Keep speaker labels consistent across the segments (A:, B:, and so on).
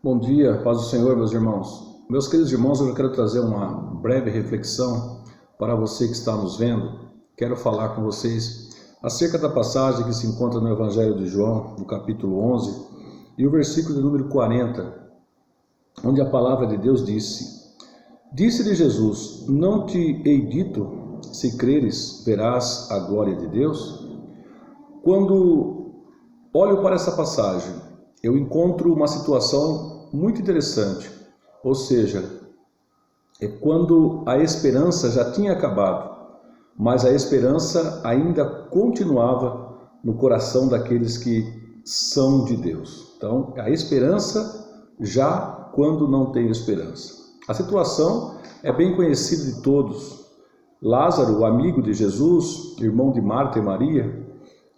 A: Bom dia, paz do Senhor, meus irmãos. Meus queridos irmãos, eu quero trazer uma breve reflexão para você que está nos vendo. Quero falar com vocês acerca da passagem que se encontra no Evangelho de João, no capítulo 11, e o versículo de número 40, onde a palavra de Deus Disse-lhe Jesus: Não te hei dito, se creres, verás a glória de Deus? Quando olho para essa passagem, eu encontro uma situação muito interessante, ou seja, é quando a esperança já tinha acabado, mas a esperança ainda continuava no coração daqueles que são de Deus. Então, a esperança já quando não tem esperança. A situação é bem conhecida de todos. Lázaro, o amigo de Jesus, irmão de Marta e Maria,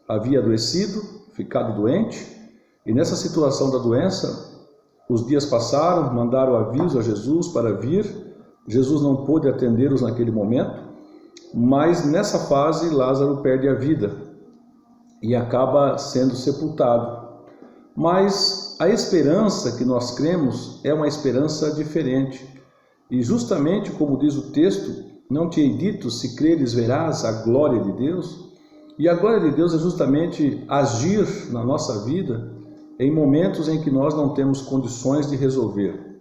A: havia adoecido, ficado doente, e nessa situação da doença, os dias passaram, mandaram aviso a Jesus para vir. Jesus não pôde atendê-los naquele momento, mas nessa fase Lázaro perde a vida e acaba sendo sepultado. Mas a esperança que nós cremos é uma esperança diferente. E justamente como diz o texto, não te hei dito, se creres verás a glória de Deus. E a glória de Deus é justamente agir na nossa vida em momentos em que nós não temos condições de resolver.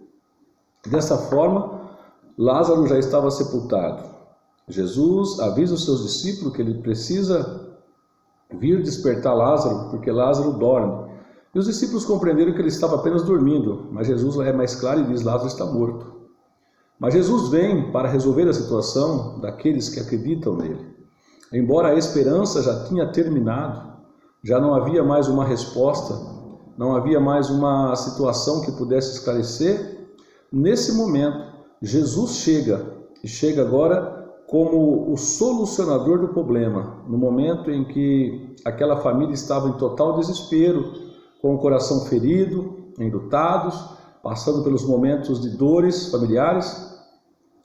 A: Dessa forma, Lázaro já estava sepultado. Jesus avisa os seus discípulos que ele precisa vir despertar Lázaro, porque Lázaro dorme. E os discípulos compreenderam que ele estava apenas dormindo, mas Jesus é mais claro e diz: Lázaro está morto. Mas Jesus vem para resolver a situação daqueles que acreditam nele. Embora a esperança já tinha terminado, já não havia mais uma resposta, não havia mais uma situação que pudesse esclarecer, nesse momento, Jesus chega agora como o solucionador do problema, no momento em que aquela família estava em total desespero, com o coração ferido, enlutados, passando pelos momentos de dores familiares,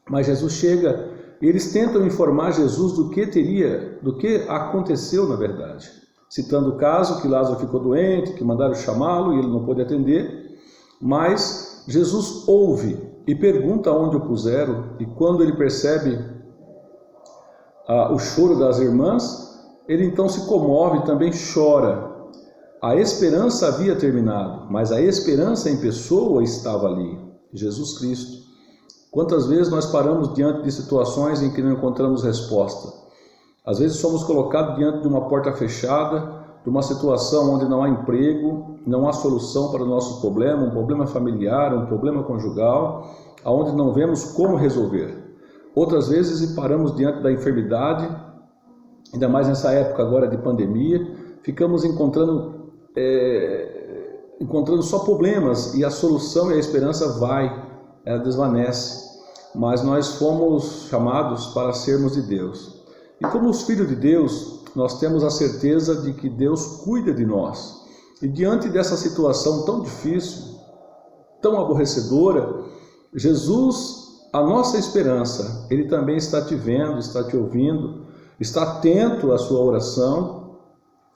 A: mas Jesus chega e eles tentam informar Jesus do que aconteceu na verdade. Citando o caso que Lázaro ficou doente, que mandaram chamá-lo e ele não pôde atender, mas Jesus ouve e pergunta onde o puseram, e quando ele percebe o choro das irmãs, ele então se comove e também chora. A esperança havia terminado, mas a esperança em pessoa estava ali, Jesus Cristo. Quantas vezes nós paramos diante de situações em que não encontramos resposta? Às vezes somos colocados diante de uma porta fechada, de uma situação onde não há emprego, não há solução para o nosso problema, um problema familiar, um problema conjugal, onde não vemos como resolver. Outras vezes paramos diante da enfermidade, ainda mais nessa época agora de pandemia, ficamos encontrando só problemas e a solução e a esperança ela desvanece. Mas nós fomos chamados para sermos de Deus. E como os filhos de Deus, nós temos a certeza de que Deus cuida de nós. E diante dessa situação tão difícil, tão aborrecedora, Jesus, a nossa esperança, Ele também está te vendo, está te ouvindo, está atento à sua oração,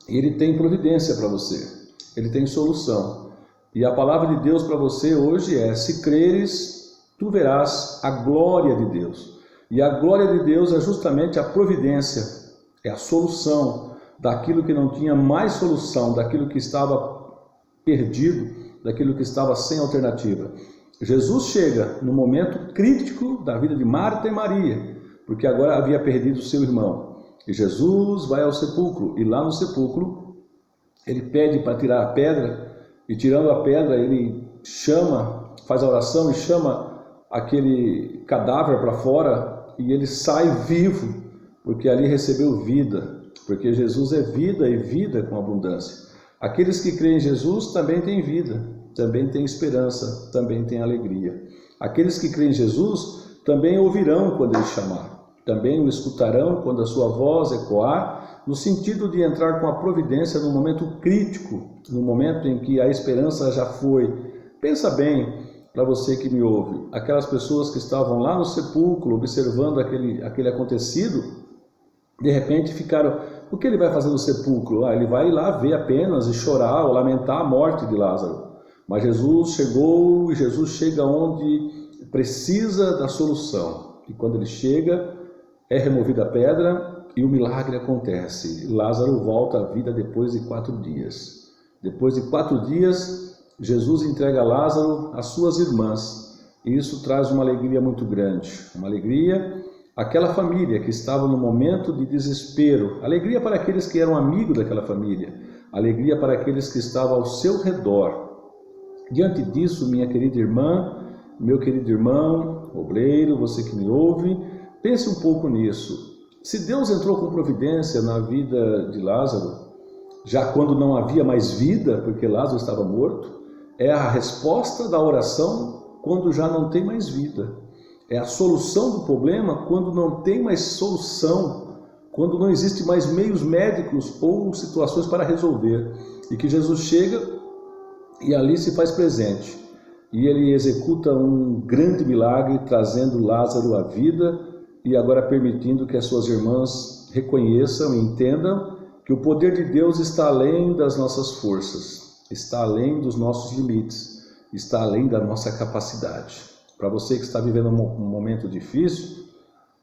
A: e Ele tem providência para você, Ele tem solução. E a palavra de Deus para você hoje é: se creres, tu verás a glória de Deus. E a glória de Deus é justamente a providência, é a solução daquilo que não tinha mais solução, daquilo que estava perdido, daquilo que estava sem alternativa. Jesus chega no momento crítico da vida de Marta e Maria, porque agora havia perdido seu irmão. E Jesus vai ao sepulcro, e lá no sepulcro, ele pede para tirar a pedra, e tirando a pedra, ele faz a oração e chama aquele cadáver para fora, e ele sai vivo, porque ali recebeu vida, porque Jesus é vida e vida com abundância. Aqueles que creem em Jesus também têm vida, também têm esperança, também têm alegria. Aqueles que creem em Jesus também ouvirão quando ele chamar, também o escutarão quando a sua voz ecoar, no sentido de entrar com a providência no momento crítico, no momento em que a esperança já foi. Pensa bem, para você que me ouve, aquelas pessoas que estavam lá no sepulcro observando aquele acontecido, de repente ficaram: o que ele vai fazer no sepulcro? Ele vai lá ver apenas e chorar ou lamentar a morte de Lázaro. Mas Jesus chegou, e Jesus chega onde precisa da solução. E quando ele chega, é removida a pedra e o milagre acontece. Lázaro volta à vida depois de 4 dias. Depois de 4 dias, Jesus entrega Lázaro às suas irmãs. E isso traz uma alegria muito grande. Uma alegria àquela família que estava no momento de desespero. Alegria para aqueles que eram amigos daquela família. Alegria para aqueles que estavam ao seu redor. Diante disso, minha querida irmã, meu querido irmão, obreiro, você que me ouve, pense um pouco nisso. Se Deus entrou com providência na vida de Lázaro, já quando não havia mais vida, porque Lázaro estava morto, é a resposta da oração quando já não tem mais vida. É a solução do problema quando não tem mais solução, quando não existe mais meios médicos ou situações para resolver. E que Jesus chega e ali se faz presente. E ele executa um grande milagre, trazendo Lázaro à vida e agora permitindo que as suas irmãs reconheçam e entendam que o poder de Deus está além das nossas forças, está além dos nossos limites, está além da nossa capacidade. Para você que está vivendo um momento difícil,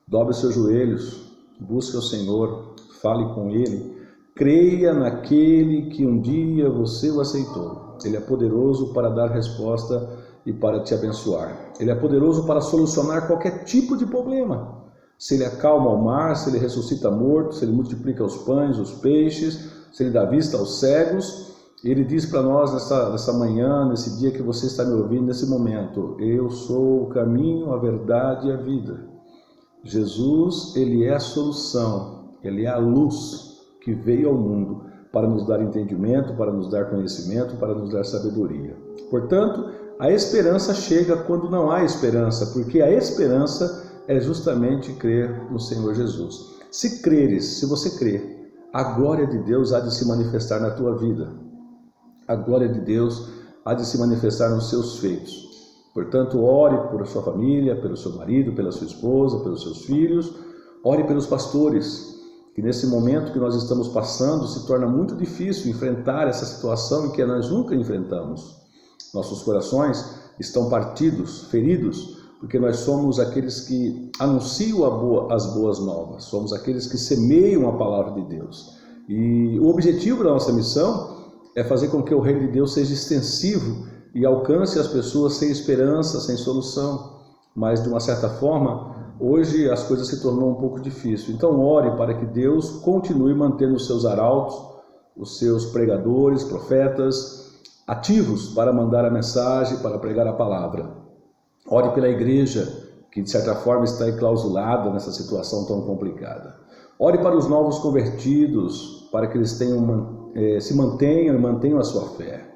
A: dobre seus joelhos, busque o Senhor, fale com Ele, creia naquele que um dia você o aceitou. Ele é poderoso para dar resposta e para te abençoar. Ele é poderoso para solucionar qualquer tipo de problema. Se ele acalma o mar, se ele ressuscita mortos, se ele multiplica os pães, os peixes, se ele dá vista aos cegos. Ele diz para nós nessa manhã, nesse dia que você está me ouvindo, nesse momento: eu sou o caminho, a verdade e a vida. Jesus, ele é a solução, ele é a luz que veio ao mundo para nos dar entendimento, para nos dar conhecimento, para nos dar sabedoria. Portanto, a esperança chega quando não há esperança, porque a esperança é justamente crer no Senhor Jesus. Se creres, se você crer, a glória de Deus há de se manifestar na tua vida. A glória de Deus há de se manifestar nos seus feitos. Portanto, ore por sua família, pelo seu marido, pela sua esposa, pelos seus filhos. Ore pelos pastores, que nesse momento que nós estamos passando se torna muito difícil enfrentar essa situação que nós nunca enfrentamos. Nossos corações estão partidos, feridos, porque nós somos aqueles que anunciam as boas novas, somos aqueles que semeiam a palavra de Deus. E o objetivo da nossa missão é fazer com que o reino de Deus seja extensivo e alcance as pessoas sem esperança, sem solução. Mas, de uma certa forma, hoje as coisas se tornou um pouco difícil. Então ore para que Deus continue mantendo os seus arautos, os seus pregadores, profetas, ativos para mandar a mensagem, para pregar a palavra. Ore pela igreja, que de certa forma está enclausulada nessa situação tão complicada. Ore para os novos convertidos, para que eles se mantenham e mantenham a sua fé.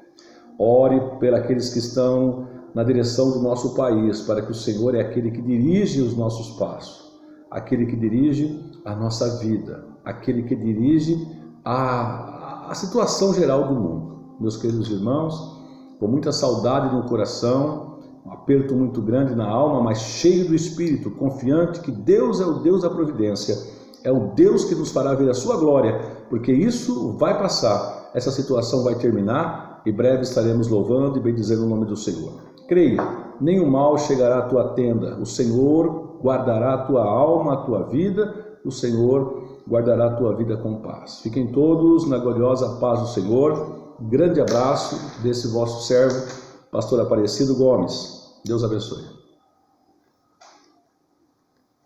A: Ore pelos que estão na direção do nosso país, para que o Senhor é aquele que dirige os nossos passos, aquele que dirige a nossa vida, aquele que dirige a situação geral do mundo. Meus queridos irmãos, com muita saudade no coração, um aperto muito grande na alma, mas cheio do Espírito, confiante que Deus é o Deus da providência, é o Deus que nos fará ver a sua glória, porque isso vai passar, essa situação vai terminar, e breve estaremos louvando e bendizendo o nome do Senhor. Creia, nenhum mal chegará à tua tenda, o Senhor guardará a tua alma, a tua vida, o Senhor guardará a tua vida com paz. Fiquem todos na gloriosa paz do Senhor. Grande abraço desse vosso servo, pastor Aparecido Gomes. Deus abençoe.